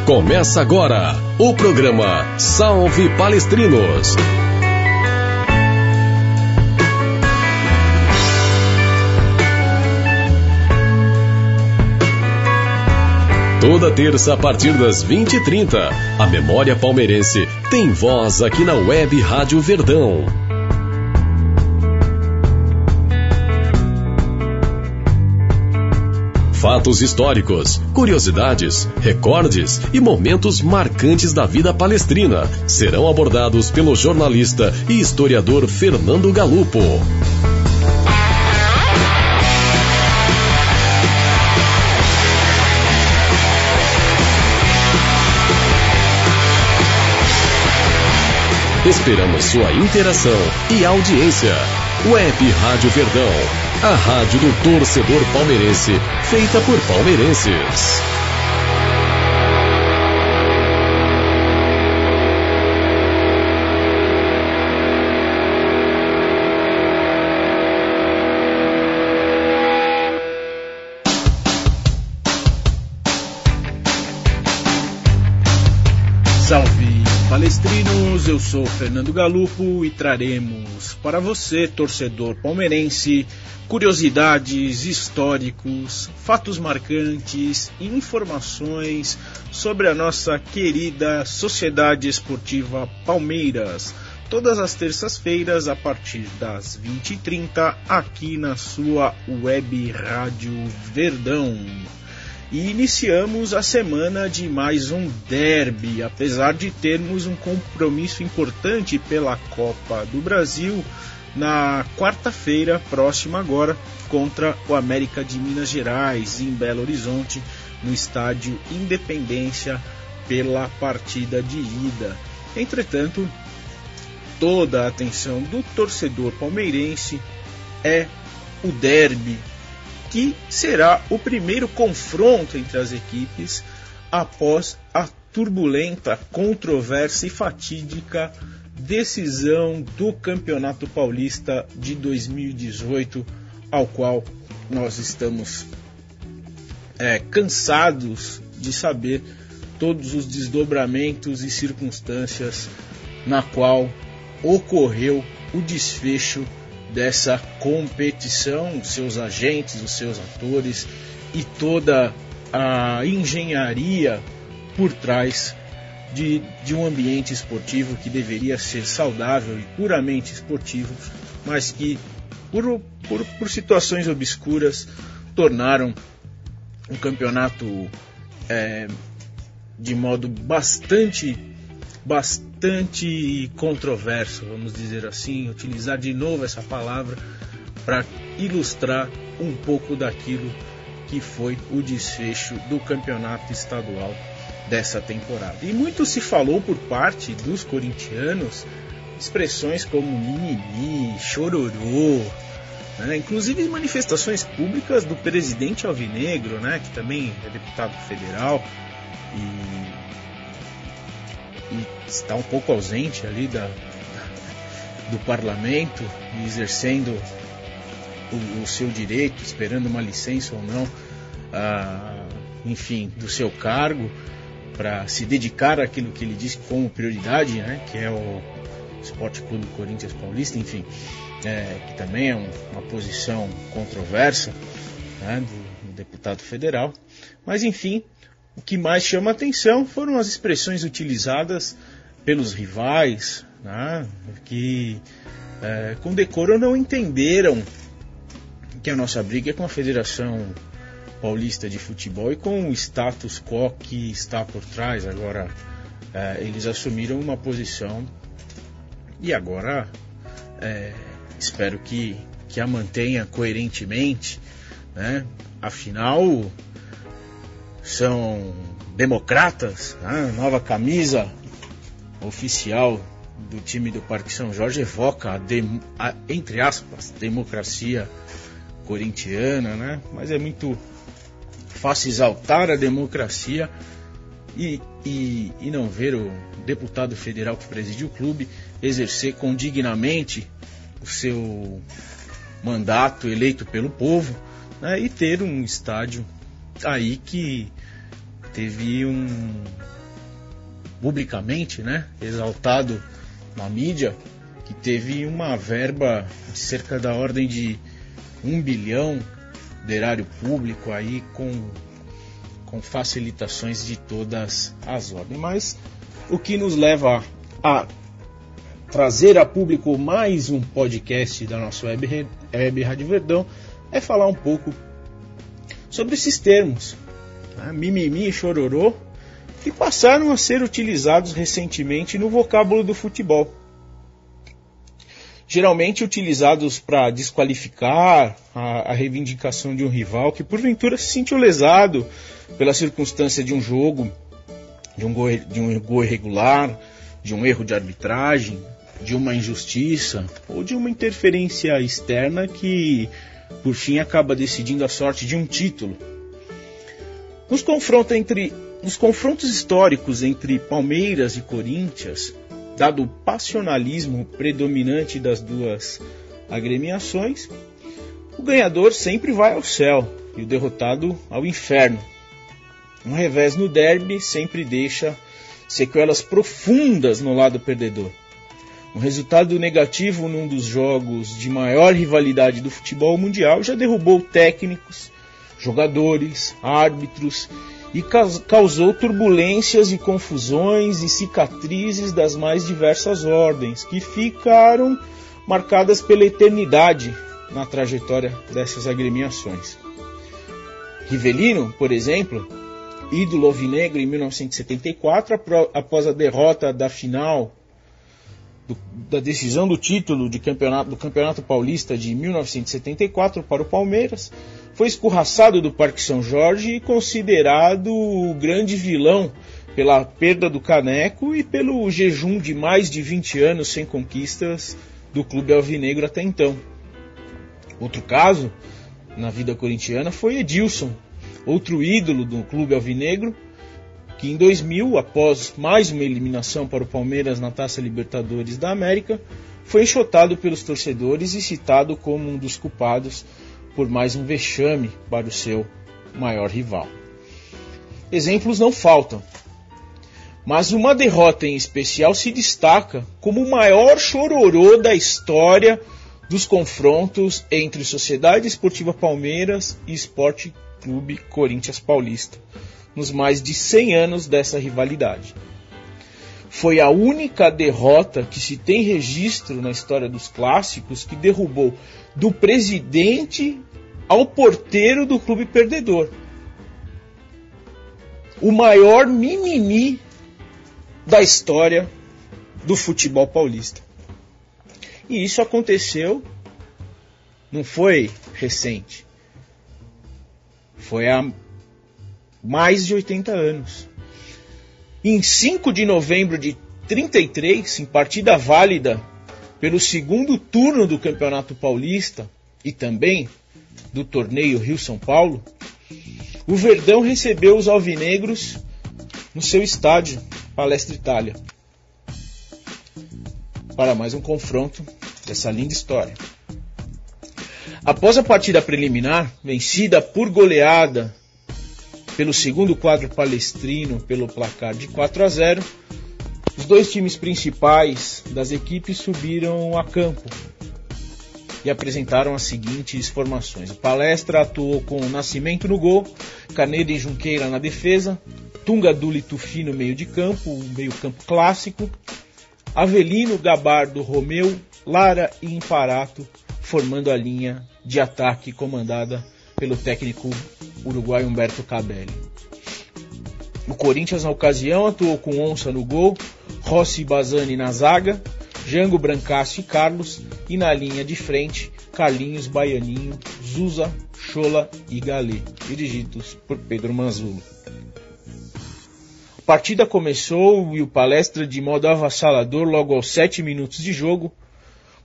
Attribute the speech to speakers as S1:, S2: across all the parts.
S1: Começa agora o programa Salve Palestrinos. Toda terça a partir das 20h30, a memória palmeirense tem voz aqui na Web Rádio Verdão. Fatos históricos, curiosidades, recordes e momentos marcantes da vida palestrina serão abordados pelo jornalista e historiador Fernando Galupo. Esperamos sua interação e audiência. Web Rádio Verdão, a rádio do torcedor palmeirense, feita por palmeirenses.
S2: Salve palestrinos, eu sou Fernando Galupo e traremos para você, torcedor palmeirense, curiosidades, históricos, fatos marcantes e informações sobre a nossa querida Sociedade Esportiva Palmeiras, todas as terças-feiras a partir das 20h30 aqui na sua Web Rádio Verdão. E iniciamos a semana de mais um derby, apesar de termos um compromisso importante pela Copa do Brasil na quarta-feira próxima agora contra o América de Minas Gerais em Belo Horizonte, no estádio Independência, pela partida de ida. Entretanto, toda a atenção do torcedor palmeirense é o derby, que será o primeiro confronto entre as equipes após a turbulenta, controversa e fatídica decisão do Campeonato Paulista de 2018, ao qual nós estamos cansados de saber todos os desdobramentos e circunstâncias na qual ocorreu o desfecho dessa competição, os seus agentes, os seus atores e toda a engenharia por trás de um ambiente esportivo que deveria ser saudável e puramente esportivo, mas que por situações obscuras tornaram um campeonato de modo bastante controverso, vamos dizer assim, utilizar de novo essa palavra para ilustrar um pouco daquilo que foi o desfecho do campeonato estadual dessa temporada. E muito se falou por parte dos corintianos expressões como mimimi, chororô, né? Inclusive manifestações públicas do presidente alvinegro, né? Que também é deputado federal e está um pouco ausente ali do parlamento, exercendo o seu direito, esperando uma licença ou não, enfim, do seu cargo, para se dedicar àquilo que ele disse como prioridade, né, que é o Esporte Clube Corinthians Paulista, enfim, que também é uma posição controversa, né, do deputado federal. Mas enfim, o que mais chama a atenção foram as expressões utilizadas pelos rivais, né, que com decoro não entenderam que a nossa briga é com a Federação Paulista de Futebol e com o status quo que está por trás. Agora eles assumiram uma posição e agora espero que a mantenha coerentemente, né? Afinal, são democratas, né? Nova camisa oficial do time do Parque São Jorge evoca entre aspas, democracia corintiana, né? Mas é muito fácil exaltar a democracia e não ver o deputado federal que preside o clube exercer condignamente o seu mandato eleito pelo povo, né? E ter um estádio aí que teve publicamente, né, exaltado na mídia, que teve uma verba de cerca da ordem de 1 bilhão de erário público aí com facilitações de todas as ordens. Mas o que nos leva a trazer a público mais um podcast da nossa Web Rádio Verdão é falar um pouco sobre esses termos, né, mimimi e chororô, que passaram a ser utilizados recentemente no vocábulo do futebol. Geralmente utilizados para desqualificar a reivindicação de um rival que porventura se sentiu lesado pela circunstância de um jogo, de um gol irregular, de um erro de arbitragem, de uma injustiça ou de uma interferência externa que, por fim, acaba decidindo a sorte de um título. Nos confrontos históricos entre Palmeiras e Corinthians, dado o passionalismo predominante das duas agremiações, o ganhador sempre vai ao céu e o derrotado ao inferno. Um revés no derby sempre deixa sequelas profundas no lado perdedor. Um resultado negativo num dos jogos de maior rivalidade do futebol mundial já derrubou técnicos, jogadores, árbitros e causou turbulências e confusões e cicatrizes das mais diversas ordens, que ficaram marcadas pela eternidade na trajetória dessas agremiações. Rivelino, por exemplo, ídolo alvinegro em 1974, após a derrota da final da decisão do título do Campeonato Paulista de 1974 para o Palmeiras, foi escorraçado do Parque São Jorge e considerado o grande vilão pela perda do caneco e pelo jejum de mais de 20 anos sem conquistas do clube alvinegro até então. Outro caso na vida corintiana foi Edilson, outro ídolo do clube alvinegro, que em 2000, após mais uma eliminação para o Palmeiras na Taça Libertadores da América, foi enxotado pelos torcedores e citado como um dos culpados por mais um vexame para o seu maior rival. Exemplos não faltam, mas uma derrota em especial se destaca como o maior chororô da história dos confrontos entre Sociedade Esportiva Palmeiras e Esporte Clube Corinthians Paulista, nos mais de 100 anos dessa rivalidade. Foi a única derrota que se tem registro na história dos clássicos que derrubou do presidente ao porteiro do clube perdedor. O maior mimimi da história do futebol paulista. E isso aconteceu, não foi recente, foi há mais de 80 anos. Em 5 de novembro de 33, em partida válida pelo segundo turno do Campeonato Paulista e também do torneio Rio-São Paulo, o Verdão recebeu os alvinegros no seu estádio, Palestra Itália, para mais um confronto dessa linda história. Após a partida preliminar, vencida por goleada pelo segundo quadro palestrino pelo placar de 4-0, os dois times principais das equipes subiram a campo e apresentaram as seguintes formações. O Palestra atuou com Nascimento no gol, Caneda e Junqueira na defesa, Tunga, Dula e Tufi no meio de campo, um meio campo clássico, Avelino, Gabardo, Romeu, Lara e Imparato formando a linha de ataque comandada pelo técnico uruguaio Humberto Cabelli. O Corinthians, na ocasião, atuou com Onça no gol, Rossi e Bazani na zaga, Jango, Brancassi e Carlos, e na linha de frente, Carlinhos, Baianinho, Zusa, Chola e Galê, dirigidos por Pedro Manzulo. A partida começou e o Palestra, de modo avassalador, logo aos 7 minutos de jogo,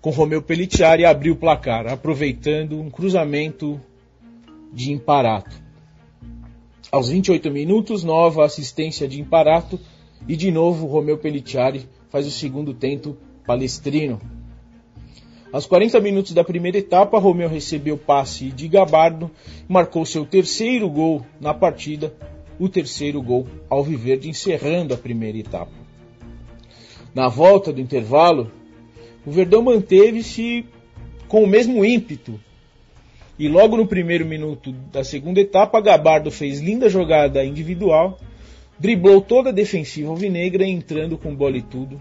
S2: com Romeu Pelliciari, abriu o placar, aproveitando um cruzamento de Imparato. Aos 28 minutos, nova assistência de Imparato e de novo Romeu Pelliciari faz o segundo tento palestrino. Aos 40 minutos da primeira etapa, Romeu recebeu passe de Gabardo e marcou seu terceiro gol na partida, o terceiro gol alviverde, encerrando a primeira etapa. Na volta do intervalo, o Verdão manteve-se com o mesmo ímpeto. E logo no primeiro minuto da segunda etapa, Gabardo fez linda jogada individual, driblou toda a defensiva alvinegra e entrando com bola e tudo,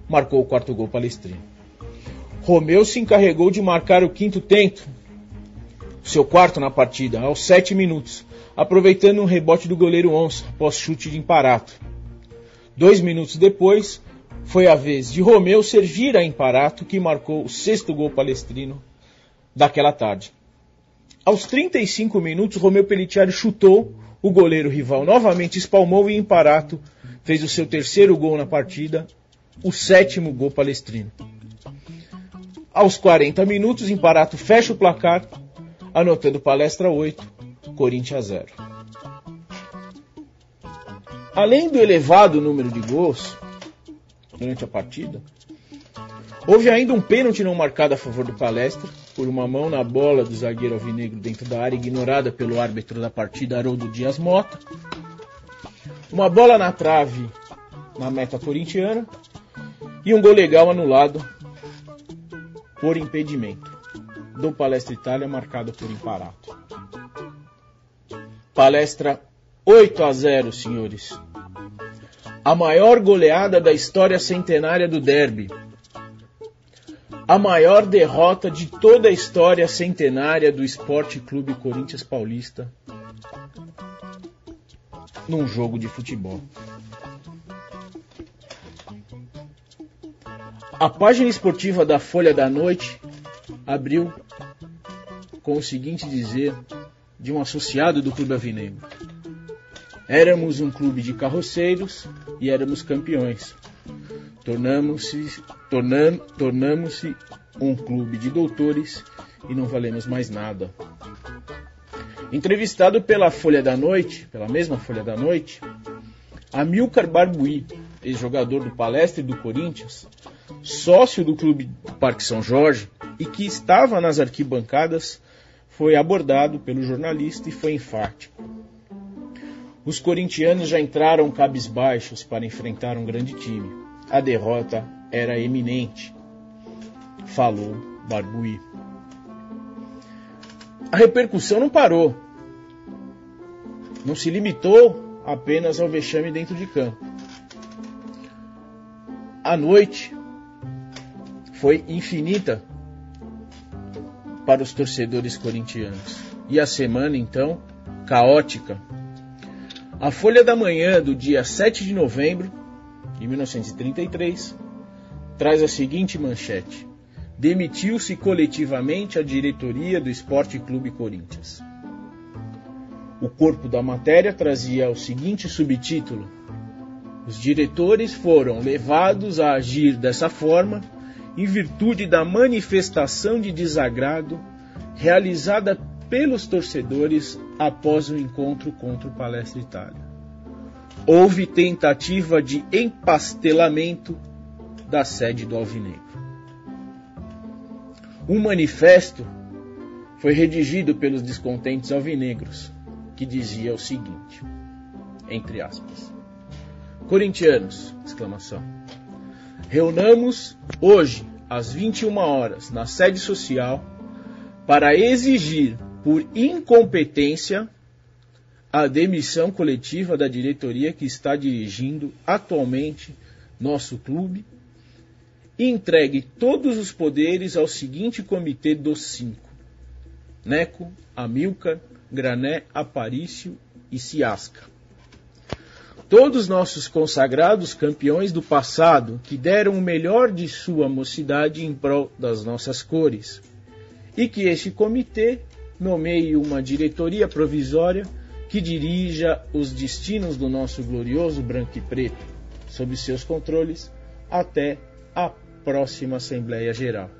S2: marcou o 4º gol palestrino. Romeu se encarregou de marcar o 5º tento, seu 4º na partida, aos 7 minutos, aproveitando um rebote do goleiro Onça, após chute de Imparato. 2 minutos depois, foi a vez de Romeu servir a Imparato, que marcou o 6º gol palestrino daquela tarde. Aos 35 minutos, Romeu Pelliciari chutou, o goleiro rival novamente espalmou e Imparato fez o seu 3º gol na partida, o 7º gol palestrino. Aos 40 minutos, Imparato fecha o placar, anotando Palestra 8, Corinthians 0. Além do elevado número de gols durante a partida, houve ainda um pênalti não marcado a favor do Palestra, por uma mão na bola do zagueiro alvinegro dentro da área, ignorada pelo árbitro da partida, Haroldo Dias Mota. Uma bola na trave na meta corintiana e um gol legal anulado por impedimento do Palestra Itália, marcado por Imparato. Palestra 8-0, senhores. A maior goleada da história centenária do derby. A maior derrota de toda a história centenária do Esporte Clube Corinthians Paulista num jogo de futebol. A página esportiva da Folha da Noite abriu com o seguinte dizer de um associado do Clube Alvinegro: éramos um clube de carroceiros e éramos campeões. Tornamos-se um clube de doutores e não valemos mais nada. Entrevistado pela Folha da Noite, pela mesma Folha da Noite, Amilcar Barbuí, ex-jogador do Palestra e do Corinthians, sócio do clube do Parque São Jorge e que estava nas arquibancadas, foi abordado pelo jornalista e foi enfático. Os corintianos já entraram cabisbaixos para enfrentar um grande time. A derrota era eminente, falou Barbuí. A repercussão não parou. Não se limitou apenas ao vexame dentro de campo. A noite foi infinita para os torcedores corintianos. E a semana, então, caótica. A Folha da Manhã do dia 7 de novembro de 1933 traz a seguinte manchete: demitiu-se coletivamente a diretoria do Esporte Clube Corinthians. O corpo da matéria trazia o seguinte subtítulo: os diretores foram levados a agir dessa forma em virtude da manifestação de desagrado realizada pelos torcedores após o encontro contra o Palestra Itália. Houve tentativa de empastelamento da sede do Alvinegro. Um manifesto foi redigido pelos descontentes alvinegros, que dizia o seguinte, entre aspas: corintianos, exclamação, reunamos hoje às 21 horas na sede social para exigir por incompetência a demissão coletiva da diretoria que está dirigindo atualmente nosso clube e entregue todos os poderes ao seguinte comitê dos 5: Neco, Amilcar, Grané, Aparício e Ciasca. Todos nossos consagrados campeões do passado que deram o melhor de sua mocidade em prol das nossas cores, e que este comitê nomeie uma diretoria provisória que dirija os destinos do nosso glorioso branco e preto, sob seus controles, até a próxima Assembleia Geral.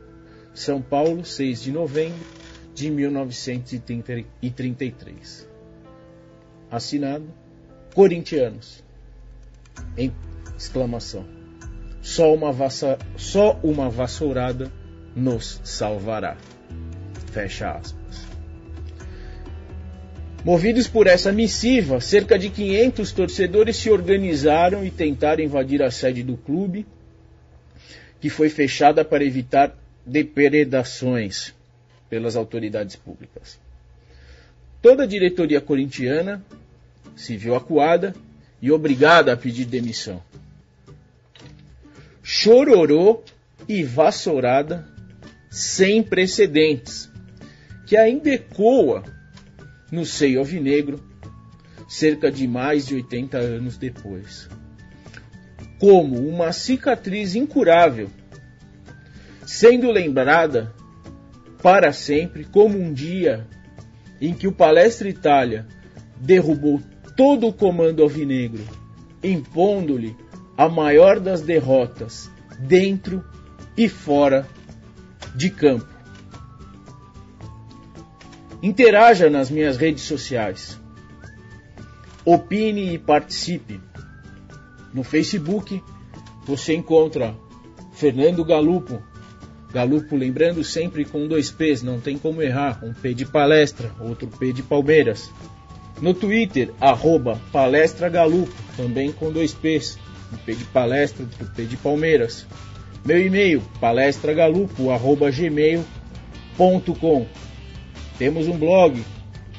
S2: São Paulo, 6 de novembro de 1933. Assinado, corintianos. Em exclamação. Só uma vassourada nos salvará. Fecha aspas. Movidos por essa missiva, cerca de 500 torcedores se organizaram e tentaram invadir a sede do clube, que foi fechada para evitar depredações pelas autoridades públicas. Toda a diretoria corintiana se viu acuada e obrigada a pedir demissão. Chororô e vassourada sem precedentes, que ainda ecoa no seio alvinegro, cerca de mais de 80 anos depois, como uma cicatriz incurável, sendo lembrada para sempre como um dia em que o Palestra Itália derrubou todo o comando alvinegro, impondo-lhe a maior das derrotas dentro e fora de campo. Interaja nas minhas redes sociais. Opine e participe. No Facebook você encontra Fernando Galupo. Galupo, lembrando, sempre com 2 P's, não tem como errar. Um P de Palestra, outro P de Palmeiras. No Twitter, @PalestraGalupo, também com 2 P's. Um P de Palestra, outro P de Palmeiras. Meu e-mail, palestragalupo@gmail.com. Temos um blog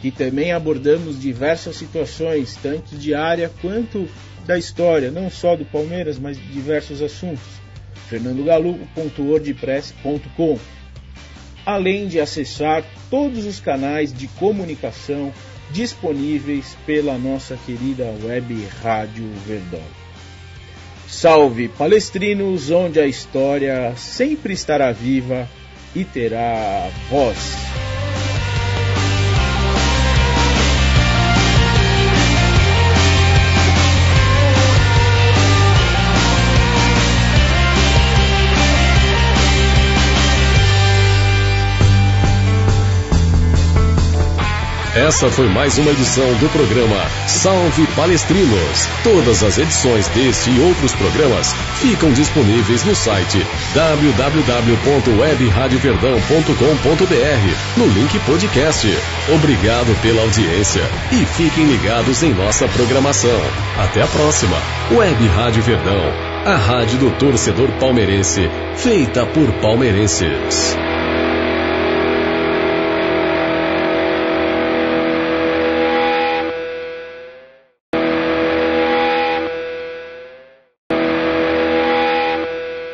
S2: que também abordamos diversas situações, tanto de área quanto da história, não só do Palmeiras, mas de diversos assuntos. fernandogalupo.wordpress.com. Além de acessar todos os canais de comunicação disponíveis pela nossa querida web Rádio Verdão. Salve palestrinos, onde a história sempre estará viva e terá voz.
S1: Essa foi mais uma edição do programa Salve Palestrinos. Todas as edições deste e outros programas ficam disponíveis no site www.webradioverdão.com.br, no link podcast. Obrigado pela audiência e fiquem ligados em nossa programação. Até a próxima. Web Rádio Verdão, a rádio do torcedor palmeirense, feita por palmeirenses.